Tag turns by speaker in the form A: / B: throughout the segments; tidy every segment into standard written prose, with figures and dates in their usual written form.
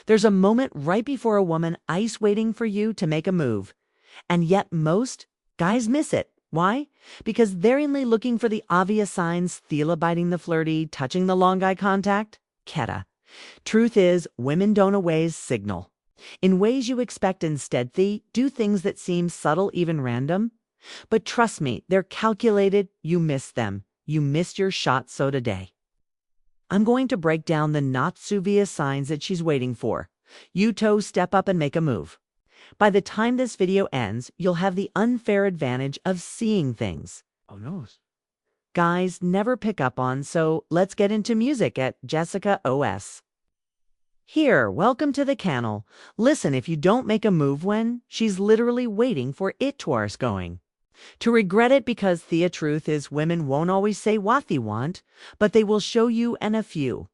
A: There's a moment right before a woman ice waiting for you to make a move. And yet most guys miss it. Why? Because they're only looking for the obvious signs, Thea biting the flirty, touching the long eye contact. Keta. Truth is, women don't always signal. In ways you expect instead, they do things that seem subtle, even random. But trust me, they're calculated. You missed them. You missed your shot, so today I'm going to break down the not so obvious signs that she's waiting for. You two step up and make a move. By the time this video ends, you'll have the unfair advantage of seeing things.
B: Oh no.
A: Guys never pick up on, so let's get into music at Jessica OS. Here, welcome to the channel. Listen, if you don't make a move when, she's literally waiting for it to arse going. To regret it, because the truth is women won't always say what they want, but they will show you and a few.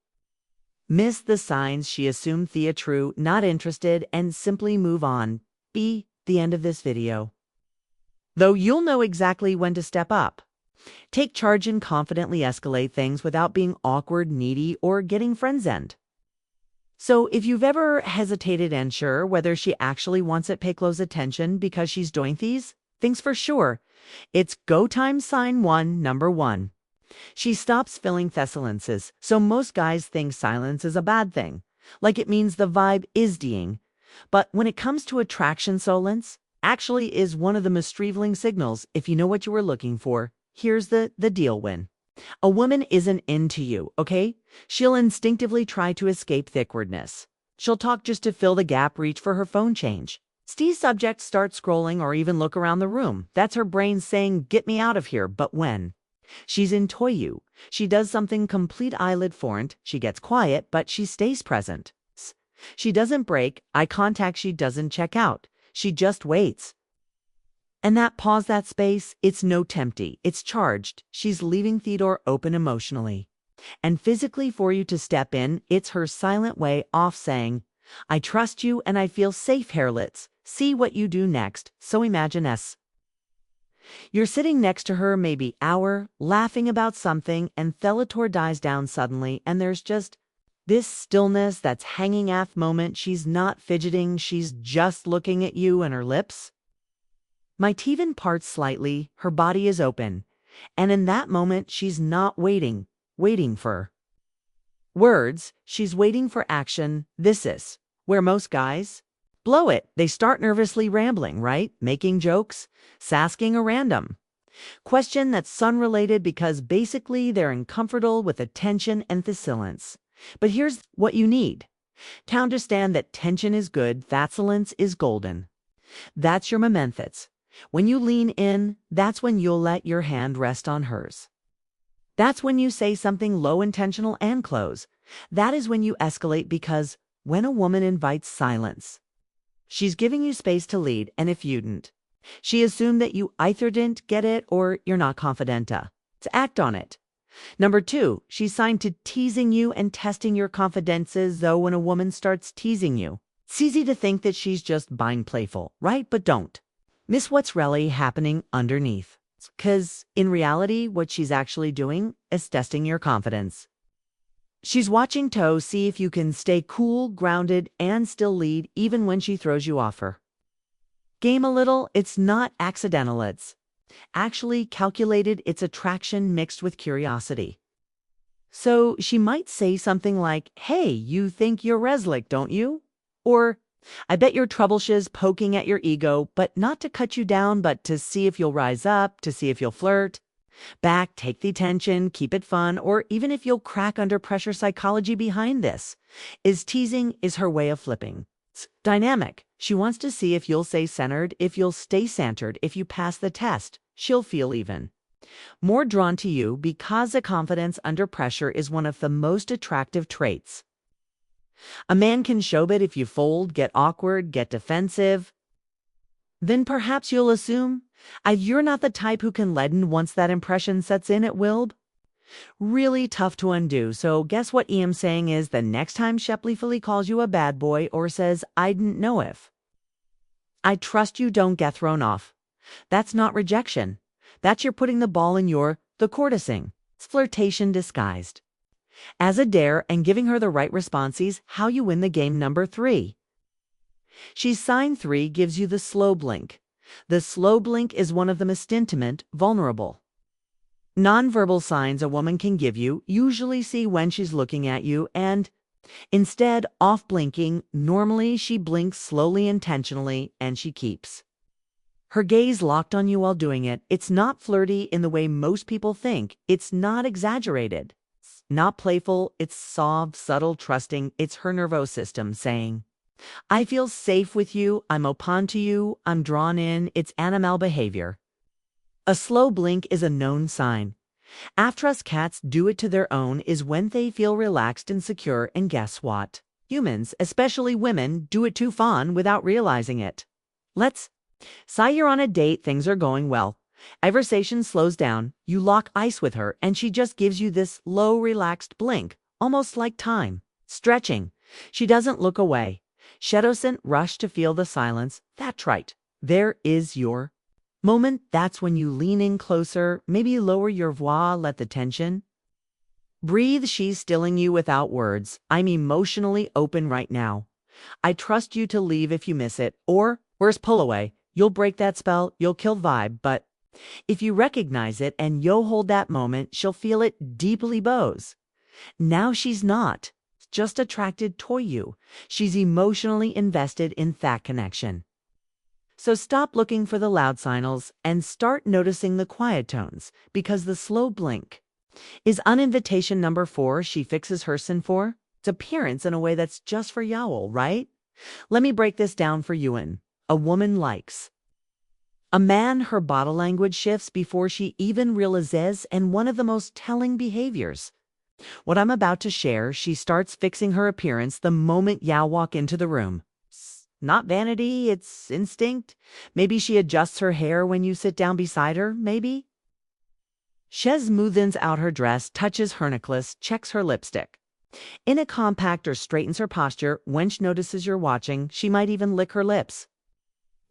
A: Miss the signs, she assumed Thea true, not interested, and simply move on. Be the end of this video. Though you'll know exactly when to step up. Take charge and confidently escalate things without being awkward, needy, or getting friend-zoned. So if you've ever hesitated and unsure whether she actually wants it, pay close attention because she's doing these things for sure. It's go time sign number one. She stops filling thesilences, so most guys think silence is a bad thing, like it means the vibe is dying. But when it comes to attraction, silence actually is one of the most revealing signals. If you know what you were looking for, here's the deal when a woman isn't into you, okay? She'll instinctively try to escape the awkwardness. She'll talk just to fill the gap, reach for her phone change. Steve's subject starts scrolling or even look around the room. That's her brain saying, get me out of here. But when she's into you, she does something complete eyelid forent. She gets quiet, but she stays present. She doesn't break eye contact. She doesn't check out. She just waits. And that pause, that space, it's no tempty. It's charged. She's leaving the door open emotionally and physically for you to step in. It's her silent way off saying, I trust you and I feel safe here. Let's see what you do next. So imagine you're sitting next to her, maybe hour, laughing about something, and Thelator dies down suddenly, and there's just this stillness that's hanging off moment. She's not fidgeting, she's just looking at you, and her lips might even part slightly. Her body is open, and in that moment she's not waiting for words, she's waiting for action. This is where most guys blow it. They start nervously rambling, right? Making jokes, asking a random question that's unrelated because basically they're uncomfortable with attention and the silence. But here's what you need to understand: that tension is good, that silence is golden. That's your momentum. When you lean in, that's when you'll let your hand rest on hers. That's when you say something low intentional and close. That is when you escalate, because when a woman invites silence, she's giving you space to lead, and if you didn't, she assumed that you either didn't get it or you're not confident to act on it. Number two, she's signed to teasing you and testing your confidences. Though when a woman starts teasing you, it's easy to think that she's just being playful, right? But don't miss what's really happening underneath. Because in reality, what she's actually doing is testing your confidence. She's watching to see if you can stay cool, grounded, and still lead even when she throws you off her game a little. It's not accidental. It's actually calculated. It's attraction mixed with curiosity. So she might say something like, hey, you think you're Reslick, don't you? Or, I bet your troubleshoot's poking at your ego, but not to cut you down, but to see if you'll rise up, to see if you'll flirt back, take the attention, keep it fun, or even if you'll crack under pressure. Psychology behind this is teasing is her way of flipping. It's dynamic. She wants to see if you'll stay centered, if you'll stay centered. If you pass the test, she'll feel even more drawn to you, because the confidence under pressure is one of the most attractive traits. A man can show it if you fold, get awkward, get defensive. Then perhaps you'll assume you're not the type who can leaden once that impression sets in. It will really tough to undo. So guess what I'm saying is, the next time Shepley Philly calls you a bad boy or says, I didn't know if I trust you, don't get thrown off. That's not rejection. That's you're putting the ball in the courtesing. It's flirtation disguised. As a dare and giving her the right responses, how you win the game. Number 3. She's sign 3 gives you the slow blink. The slow blink is one of the most intimate, vulnerable, nonverbal signs a woman can give you. Usually see when she's looking at you and instead off blinking. Normally she blinks slowly, intentionally, and she keeps her gaze locked on you while doing it. It's not flirty in the way most people think. It's not exaggerated. It's not playful. It's soft, subtle, trusting. It's her nervous system saying, I feel safe with you. I'm open to you. I'm drawn in. It's animal behavior. A slow blink is a known sign. After us cats do it to their own is when they feel relaxed and secure, and guess what? Humans, especially women, do it too fond without realizing it. Let's say you're on a date, things are going well. Conversation slows down, you lock eyes with her, and she just gives you this low, relaxed blink, almost like time stretching. She doesn't look away. She doesn't rush to feel the silence. That's right. There is your moment. That's when you lean in closer, maybe lower your voix, let the tension breathe. She's stilling you without words. I'm emotionally open right now. I trust you to leave if you miss it, or worse, pull away. You'll break that spell, you'll kill vibe, but if you recognize it and you'll hold that moment, she'll feel it deeply bows. Now she's not just attracted to you. She's emotionally invested in that connection. So stop looking for the loud signals and start noticing the quiet tones, because the slow blink is an invitation. Number 4, she fixes her sin for its appearance in a way that's just for y'all, right? Let me break this down for you. A woman likes a man, her body language shifts before she even realizes, and one of the most telling behaviors, what I'm about to share, she starts fixing her appearance the moment you walk into the room. It's not vanity, it's instinct. Maybe she adjusts her hair when you sit down beside her, maybe she smoothens out her dress, touches her necklace, checks her lipstick in a compact, or straightens her posture. When she notices you're watching, she might even lick her lips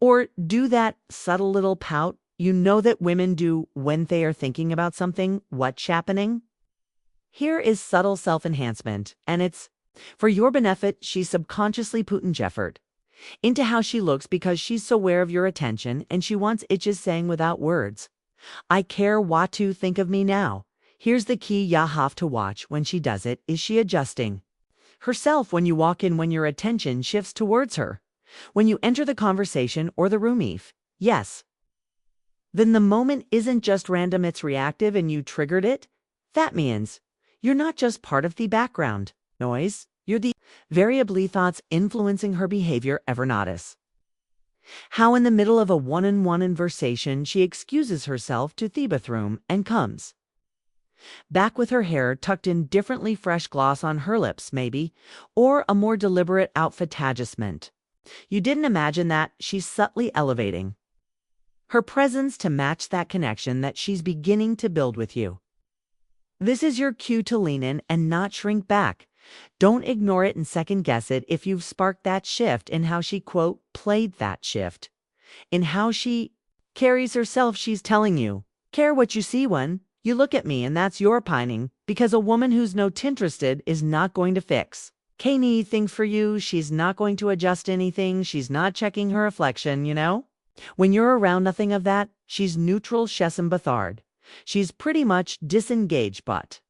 A: or do that subtle little pout you know that women do when they are thinking about something. What's happening? Here is subtle self-enhancement, and it's for your benefit. She's subconsciously putting effort into how she looks because she's so aware of your attention, and she wants itches saying without words, I care what you think of me now. Here's the key you have to watch when she does it. Is she adjusting herself when you walk in, when your attention shifts towards her? When you enter the conversation or the room, if yes, then the moment isn't just random, it's reactive, and you triggered it. That means you're not just part of the background noise, you're the variably thoughts influencing her behavior. Ever notice how in the middle of a one-on-one conversation she excuses herself to the bathroom and comes back with her hair tucked in differently, fresh gloss on her lips maybe, or a more deliberate outfit adjustment? You didn't imagine that. She's subtly elevating her presence to match that connection that she's beginning to build with you. This is your cue to lean in and not shrink back. Don't ignore it and second guess it. If you've sparked that shift in how she, quote, played that shift in how she carries herself, she's telling you, care what you see when you look at me, and that's your pining, because a woman who's not interested is not going to fix anything for you. She's not going to adjust anything. She's not checking her reflection, you know? When you're around, nothing of that. She's neutral, Shesem Bathard. She's pretty much disengaged, but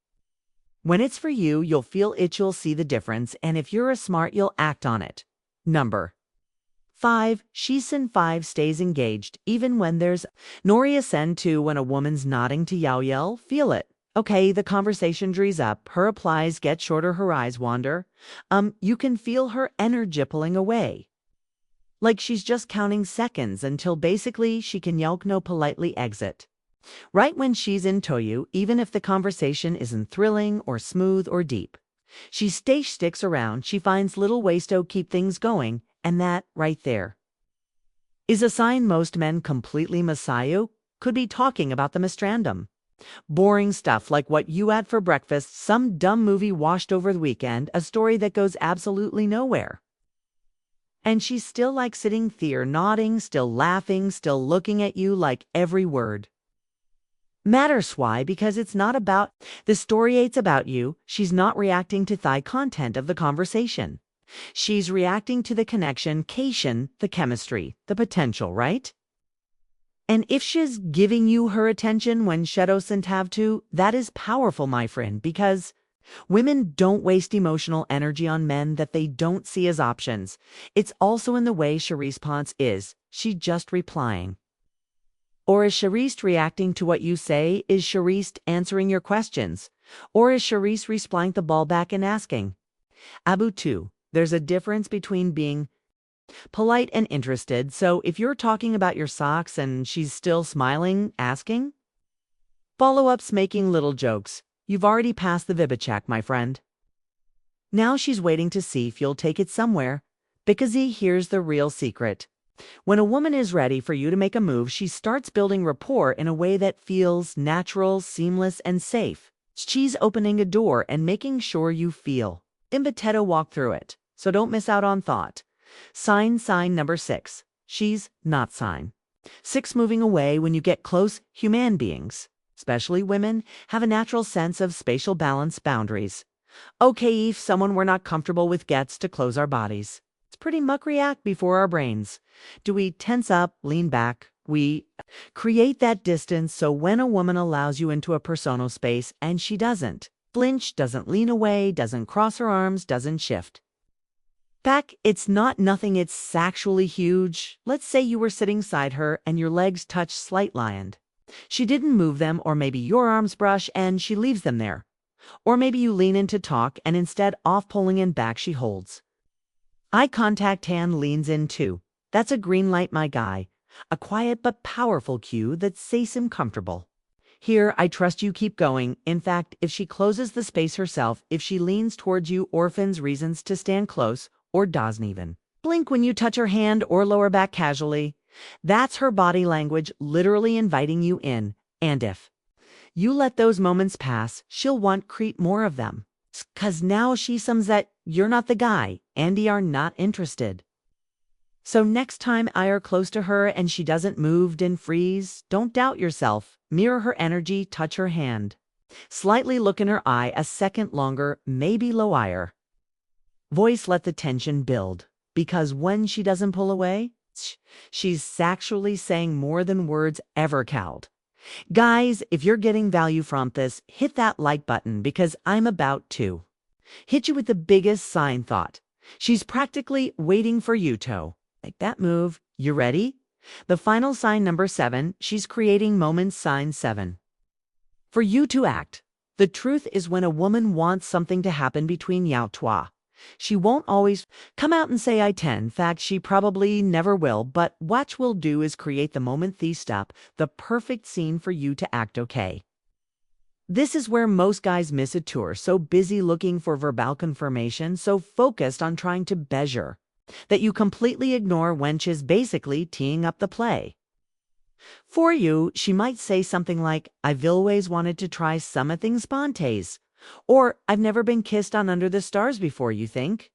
A: when it's for you, you'll feel it, you'll see the difference, and if you're a smart, you'll act on it. Number 5, Shisen 5 stays engaged, even when there's Noria Sen 2, when a woman's nodding to yell, feel it. Okay, the conversation drees up, her replies get shorter, her eyes wander. You can feel her energy pulling away, like she's just counting seconds until basically she can no politely exit. Right when she's into you, even if the conversation isn't thrilling or smooth or deep, she sticks around. She finds little ways to keep things going, and that right there is a sign most men completely miss you. Could be talking about the mistrandum. Boring stuff like what you had for breakfast, some dumb movie watched over the weekend, a story that goes absolutely nowhere. And she's still like sitting there, nodding, still laughing, still looking at you, like every word Matters why, because it's not about the story, it's about you. She's not reacting to the content of the conversation. She's reacting to the connection, cation, the chemistry, the potential, right? And if she's giving you her attention when she doesn't have to, that is powerful, my friend, because women don't waste emotional energy on men that they don't see as options. It's also in the way she responds. Is she just replying? Or is Charisse reacting to what you say? Is Charisse answering your questions? Or is Charisse responding the ball back and asking? Abu 2. There's a difference between being polite and interested, so if you're talking about your socks and she's still smiling, asking, follow-ups, making little jokes, you've already passed the Vibichak, my friend. Now she's waiting to see if you'll take it somewhere, because here's the real secret. When a woman is ready for you to make a move, she starts building rapport in a way that feels natural, seamless, and safe. She's opening a door and making sure you feel invited to walk through it, so don't miss out on thought. Sign number 6. She's not sign. 6, moving away when you get close. Human beings, especially women, have a natural sense of spatial balance boundaries. Okay, if someone we're not comfortable with gets to close our bodies, it's pretty much react before our brains. Do we tense up, lean back? We create that distance so when a woman allows you into a personal space and she doesn't flinch, doesn't lean away, doesn't cross her arms, doesn't shift back, it's not nothing, it's actually huge. Let's say you were sitting beside her and your legs touch slight lined. She didn't move them, or maybe your arms brush and she leaves them there. Or maybe you lean in to talk and instead of pulling in back she holds. Eye contact, hand leans in too. That's a green light, my guy. A quiet but powerful cue that says him comfortable. Here, I trust you, keep going. In fact, if she closes the space herself, if she leans towards you, orphans reasons to stand close, or doesn't even blink when you touch her hand or lower back casually, that's her body language literally inviting you in. And if you let those moments pass, she'll want create more of them. 'Cause now she sees that you're not the guy and you are not interested. So next time you're close to her and she doesn't move and freeze, don't doubt yourself. Mirror her energy, touch her hand. Slightly look in her eye a second longer, maybe lower. Voice, let the tension build, because when she doesn't pull away, she's actually saying more than words ever could. Guys, if you're getting value from this, hit that like button, because I'm about to hit you with the biggest sign thought. She's practically waiting for you to make that move. You ready? The final sign number 7, she's creating moments. Sign 7. For you to act. The truth is, when a woman wants something to happen between you two, she won't always come out and say I tend. In fact, she probably never will, but what we'll do is create the moment, the step, the perfect scene for you to act okay. This is where most guys miss a tour, so busy looking for verbal confirmation, so focused on trying to measure, that you completely ignore when she's basically teeing up the play. For you, she might say something like, I've always wanted to try something spontaneous. Or, I've never been kissed on under the stars before, you think?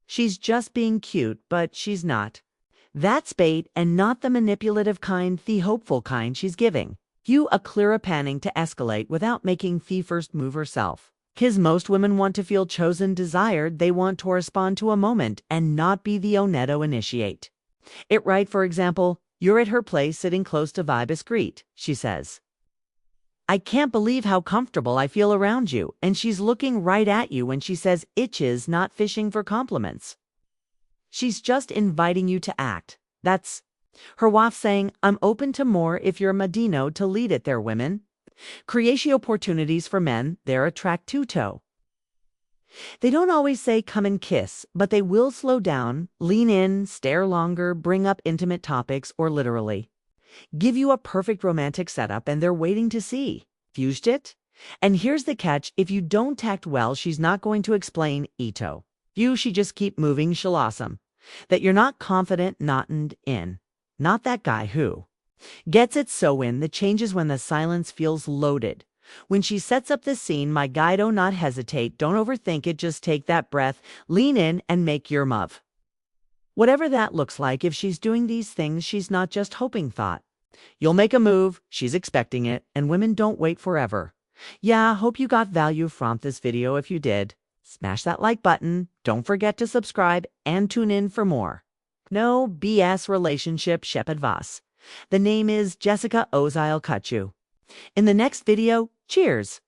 A: She's just being cute, but she's not. That's bait, and not the manipulative kind, the hopeful kind she's giving you a clearer panning to escalate without making the first move herself. 'Cause most women want to feel chosen, desired. They want to respond to a moment and not be the oneto initiate it, right? For example, you're at her place sitting close to Vibus Greet. She says, I can't believe how comfortable I feel around you. And she's looking right at you when she says itches, not fishing for compliments. She's just inviting you to act. That's her waff saying, I'm open to more if you're Medino to lead it there, women. Creation opportunities for men, they're attract to. They don't always say come and kiss, but they will slow down, lean in, stare longer, bring up intimate topics, or literally give you a perfect romantic setup, and they're waiting to see. Fused it? And here's the catch, if you don't tact well, she's not going to explain ito. She just keep moving, she'll awesome. That you're not confident, not in. Not that guy who gets it so in the changes when the silence feels loaded. When she sets up the scene, my guy, do not hesitate, don't overthink it, just take that breath, lean in, and make your move. Whatever that looks like, if she's doing these things, she's not just hoping thought. You'll make a move, she's expecting it, and women don't wait forever. Yeah, hope you got value from this video. If you did, smash that like button, don't forget to subscribe, and tune in for more. No BS relationship Shepardvas. The name is Jessica Ozile Kutchu. In the next video, cheers!